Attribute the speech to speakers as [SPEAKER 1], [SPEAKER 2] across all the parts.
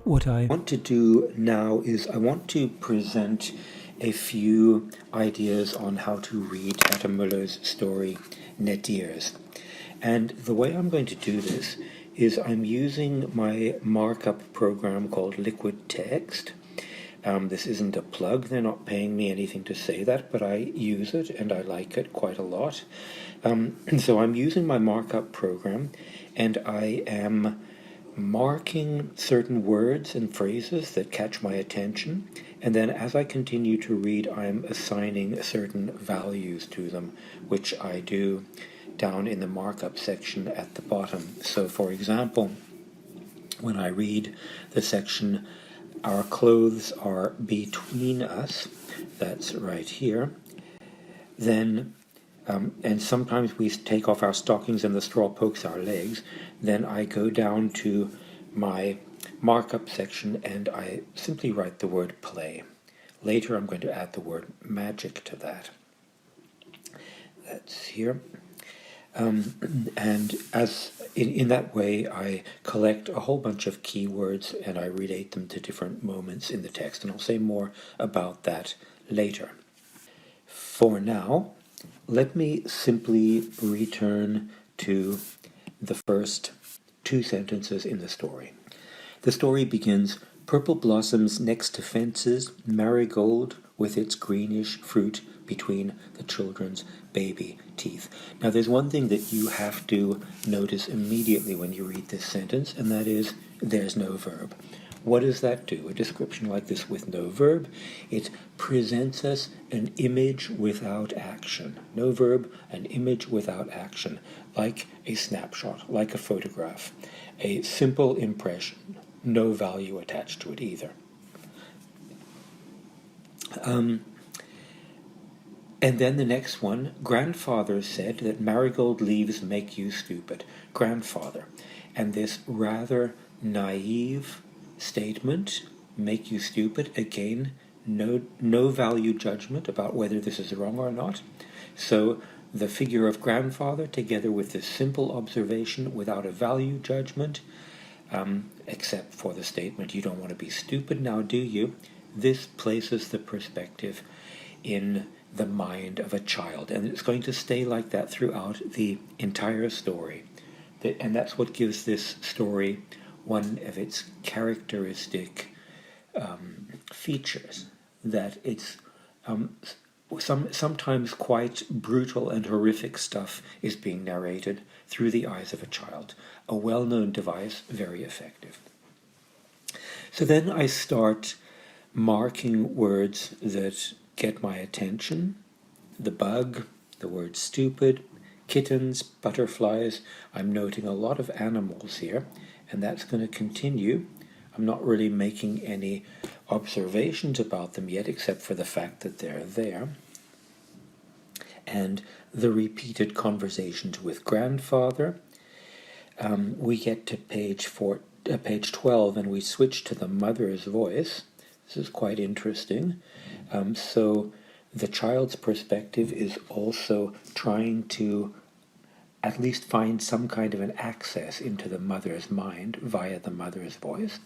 [SPEAKER 1] What I want to do now is I want to present a few ideas on how to read Herta Müller's story Nadirs. And the way I'm going to do this is I'm using my markup program called Liquid Text. This isn't a plug, they're not paying me anything to say that, but I use it and I like it quite a lot. So I'm using my markup program and I am marking certain words and phrases that catch my attention, and then as I continue to read I'm assigning certain values to them, which I do down in the markup section at the bottom. So for example, when I read the section "Our clothes are between us," that's right here, then and sometimes we take off our stockings and the straw pokes our legs, then I go down to my markup section and I simply write the word play. Later I'm going to add the word magic to that. That's here. And as in that way I collect a whole bunch of keywords and I relate them to different moments in the text, and I'll say more about that later. For now, let me simply return to the first two sentences in the story. The story begins, "Purple blossoms next to fences, marigold with its greenish fruit between the children's baby teeth." Now there's one thing that you have to notice immediately when you read this sentence, and that is there's no verb. What does that do? A description like this with no verb, it presents us an image without action. No verb, an image without action, like a snapshot, like a photograph, a simple impression, no value attached to it either. And then the next one, grandfather said that marigold leaves make you stupid. Grandfather. And this rather naive statement, make you stupid, again, no value judgment about whether this is wrong or not. So the figure of grandfather together with this simple observation without a value judgment, except for the statement, you don't want to be stupid now, do you? This places the perspective in the mind of a child, and it's going to stay like that throughout the entire story. And that's what gives this story one of its characteristic features, that it's sometimes quite brutal and horrific stuff is being narrated through the eyes of a child. A well-known device, very effective. So then I start marking words that get my attention. The bug, the word stupid, kittens, butterflies. I'm noting a lot of animals here, and that's going to continue. I'm not really making any observations about them yet, except for the fact that they're there. And the repeated conversations with grandfather. We get to page 12, and we switch to the mother's voice. This is quite interesting. So the child's perspective is also trying to at least find some kind of an access into the mother's mind via the mother's voice.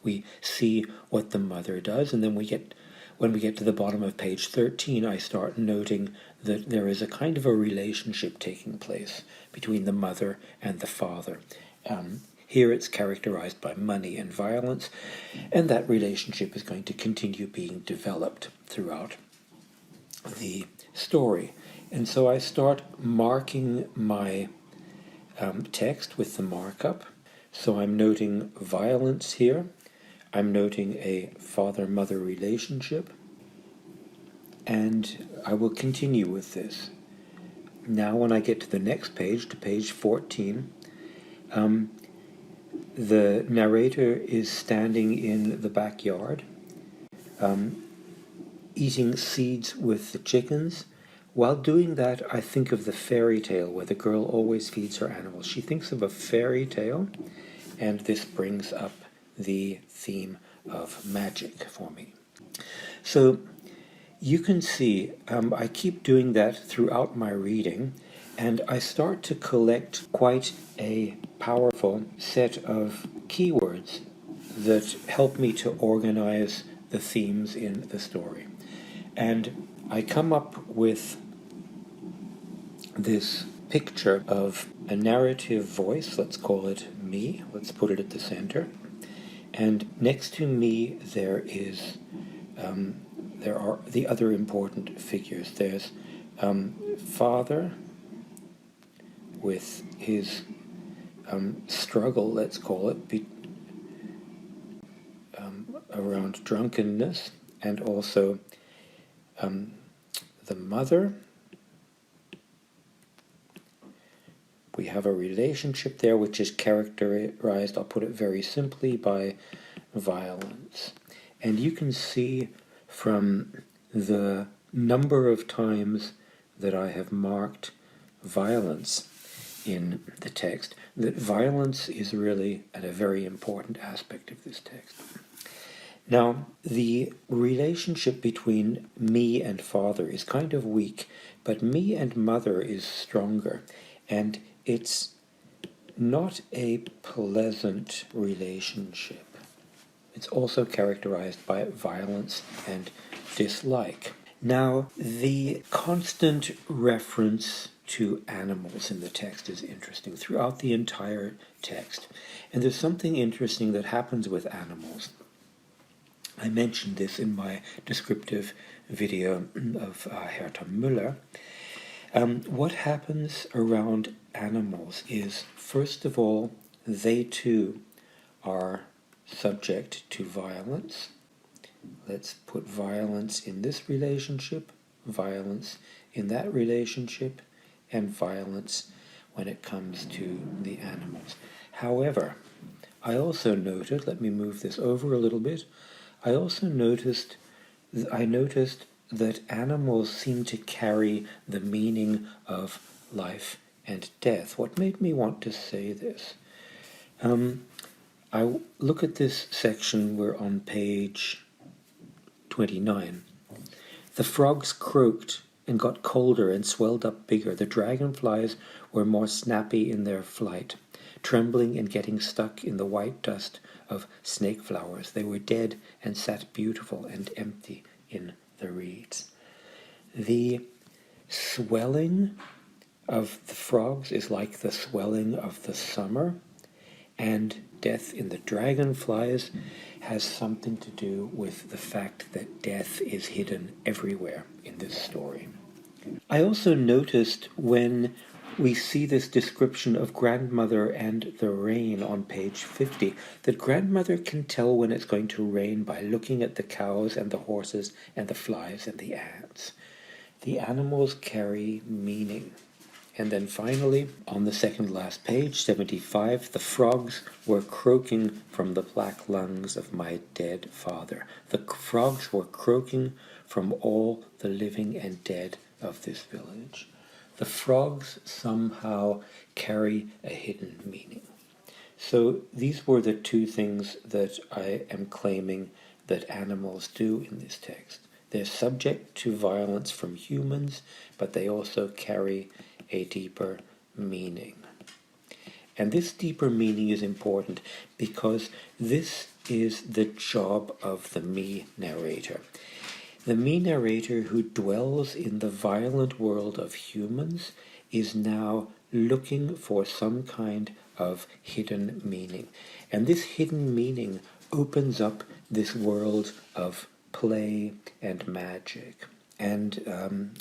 [SPEAKER 1] We see what the mother does, and then when we get to the bottom of page 13, I start noting that there is a kind of a relationship taking place between the mother and the father. Here it's characterized by money and violence, and that relationship is going to continue being developed throughout the story. And so I start marking my text with the markup. So I'm noting violence here. I'm noting a father-mother relationship. And I will continue with this. Now when I get to the next page, to page 14, the narrator is standing in the backyard, eating seeds with the chickens. While doing that, I think of the fairy tale where the girl always feeds her animals. She thinks of a fairy tale, and this brings up the theme of magic for me. So you can see I keep doing that throughout my reading, and I start to collect quite a powerful set of keywords that help me to organize the themes in the story. And I come up with this picture of a narrative voice, let's call it me, let's put it at the center. And next to me there are the other important figures. There's Father with his struggle, let's call it, around drunkenness, and also the mother. We have a relationship there which is characterized, I'll put it very simply, by violence. And you can see from the number of times that I have marked violence in the text that violence is really a very important aspect of this text. Now, the relationship between me and Father is kind of weak, but me and Mother is stronger, and it's not a pleasant relationship. It's also characterized by violence and dislike. Now, the constant reference to animals in the text is interesting throughout the entire text. And there's something interesting that happens with animals. I mentioned this in my descriptive video of Herta Müller. What happens around animals is, first of all, they too are subject to violence. Let's put violence in this relationship, violence in that relationship, and violence when it comes to the animals. However, I also noted, let me move this over a little bit, I noticed that animals seem to carry the meaning of life and death. What made me want to say this? I look at this section, we're on page 29. The frogs croaked and got colder and swelled up bigger. The dragonflies were more snappy in their flight, trembling and getting stuck in the white dust of snake flowers. They were dead and sat beautiful and empty in the reeds. The swelling of the frogs is like the swelling of the summer, and death in the dragonflies has something to do with the fact that death is hidden everywhere in this story. I also noticed when we see this description of grandmother and the rain on page 50, that grandmother can tell when it's going to rain by looking at the cows and the horses and the flies and the ants. The animals carry meaning. And then finally, on the second last page, 75, the frogs were croaking from the black lungs of my dead father. The frogs were croaking from all the living and dead of this village. The frogs somehow carry a hidden meaning. So these were the two things that I am claiming that animals do in this text. They're subject to violence from humans, but they also carry a deeper meaning. And this deeper meaning is important because this is the job of the me narrator. The me narrator who dwells in the violent world of humans is now looking for some kind of hidden meaning. And this hidden meaning opens up this world of play and magic. And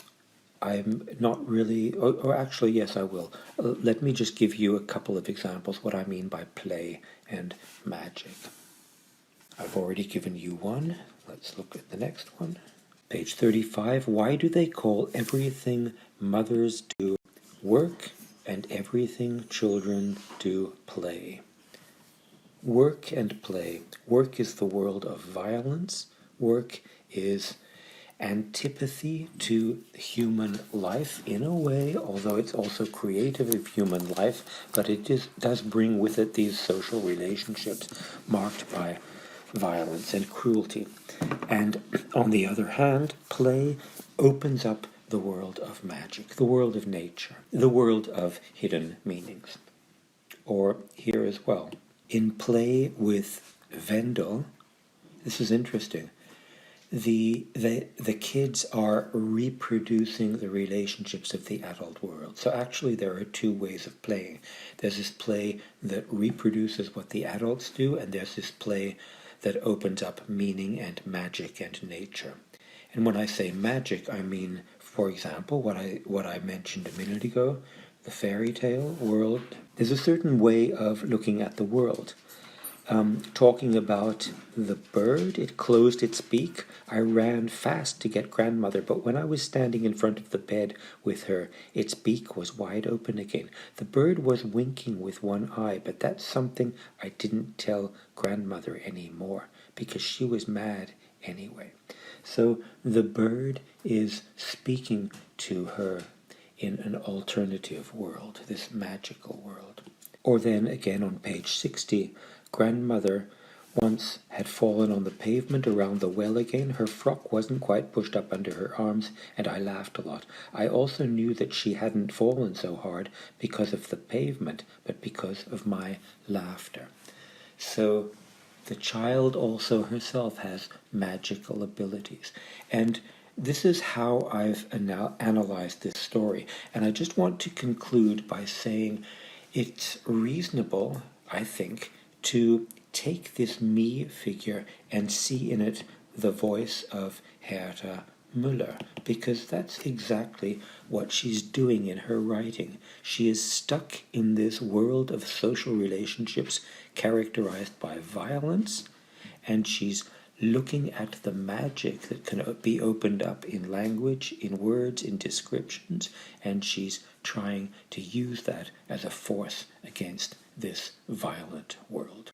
[SPEAKER 1] I'm not really, or actually, yes, I will. Let me just give you a couple of examples what I mean by play and magic. I've already given you one. Let's look at the next one. Page 35, why do they call everything mothers do work and everything children do play? Work and play. Work is the world of violence. Work is antipathy to human life in a way, although it's also creative of human life, but it does bring with it these social relationships marked by violence and cruelty. And on the other hand, play opens up the world of magic, the world of nature, the world of hidden meanings. Or here as well, in play with Wendell, this is interesting. The kids are reproducing the relationships of the adult world. So actually there are two ways of playing. There's this play that reproduces what the adults do, and there's this play that opens up meaning and magic and nature. And when I say magic, I mean, for example, what I mentioned a minute ago, the fairy tale world. There's a certain way of looking at the world. Talking about the bird, it closed its beak. I ran fast to get grandmother, but when I was standing in front of the bed with her, its beak was wide open again. The bird was winking with one eye, but that's something I didn't tell grandmother anymore, because she was mad anyway. So the bird is speaking to her in an alternative world, this magical world. Or then again on page 60, grandmother once had fallen on the pavement around the well again. Her frock wasn't quite pushed up under her arms, and I laughed a lot. I also knew that she hadn't fallen so hard because of the pavement, but because of my laughter. So the child also herself has magical abilities. And this is how I've analyzed this story. And I just want to conclude by saying it's reasonable, I think, to take this me figure and see in it the voice of Herta Müller, because that's exactly what she's doing in her writing. She is stuck in this world of social relationships characterized by violence, and she's looking at the magic that can be opened up in language, in words, in descriptions, and she's trying to use that as a force against this violent world.